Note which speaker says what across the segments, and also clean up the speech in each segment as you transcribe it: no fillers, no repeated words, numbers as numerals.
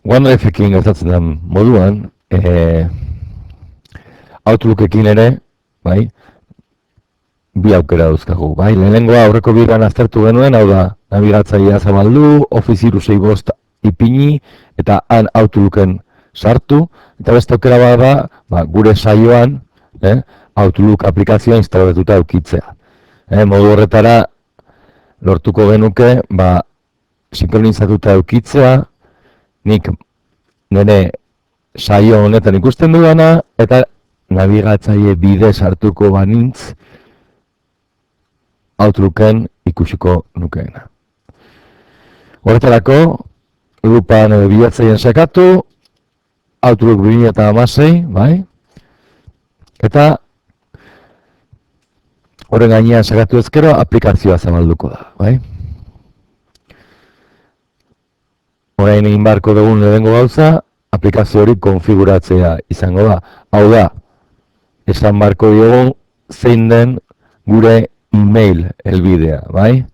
Speaker 1: OneDrive-ekin gertatzen den moduan, Outlookekin ere, bai, bi aukera dauzkagu, bai, lehenengoa aurreko bidean aztertu genuen, hau da, nabigatzailea zabaldu, Office 365 ipini, eta han Outlooken sartu, eta beste aukera bat da, gure saioan, Outlook aplikazioa instalatuta eukitzea. Modu horretara, lortuko genuke, sinkronizatuta eukitzea, nik nire saio honetan ikusten dudana, eta nabigatzaile bide sartuko banintz Outlooken ikusiko nukeena. Horretarako, lupan bilatzaileen sekatu, Outlook 2016, bai? Eta horren gainean sekatu ezkero, aplikazioa zabalduko da, bai? Orain egin beharko dugun lehenengo gauza, aplikazio hori konfiguratzea izango da. Hau da, esan beharko diogu zein den gure email helbidea, bai?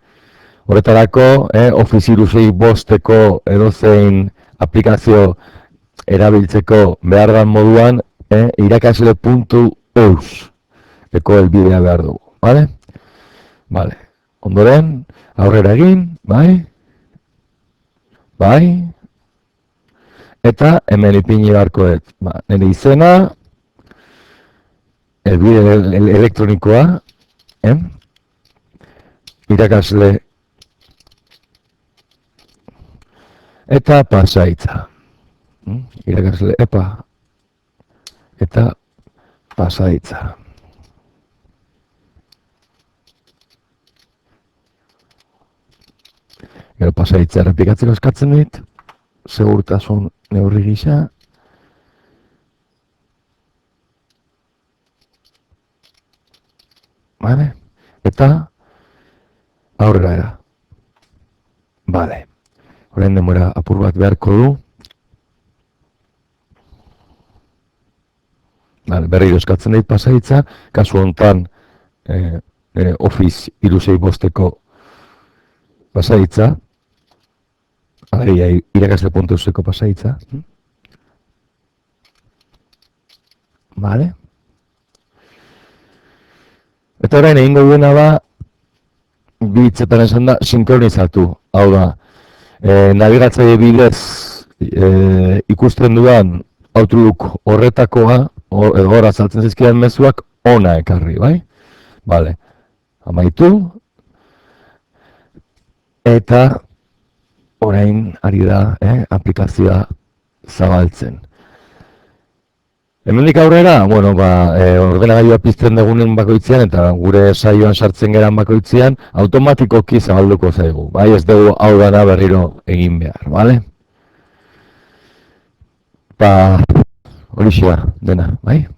Speaker 1: Horretarako, Office 365 edozein aplikazio erabiltzeko behar den moduan, irakasle.eus eko helbidea behar dugu, bale? Bale, ondoren, aurrera egin, bai? Bai? Eta hemen ipini beharko dut, nire izena, helbide elektronikoa, irakasle eta pasaitza. Irakasle eta pasaitza. Gero pasaitza errepikatzeko eskatzen dit, segurtasun neurri gisa. Bale? Eta aurrera era. Bale. Horren denbora apur bat beharko du. Bale, berriro eskatzen dit pasaitza. Kasu honetan Office 365 pasaitza. Alegia, irakasle.euseko pasaitza. Bale. Eta orain egingo duena da, bi hitzetan esan da, sinkronizatu. Hau da, nabigatzaile bidez ikusten dudan Outlook horretakoa, edo gora saltzen zizkidan mezuak, ona ekarri, bai? Bale, amaitu. Eta orain ari da, aplikazioa zabaltzen. Hemendik aurrera, bueno, ordenagailua pizten dugunen bakoitzean eta gure saioan sartzen geran bakoitzean, automatikoki zabalduko zaigu, bai? Ez dugu hau dana berriro egin behar, bale? Horixe dena, bai?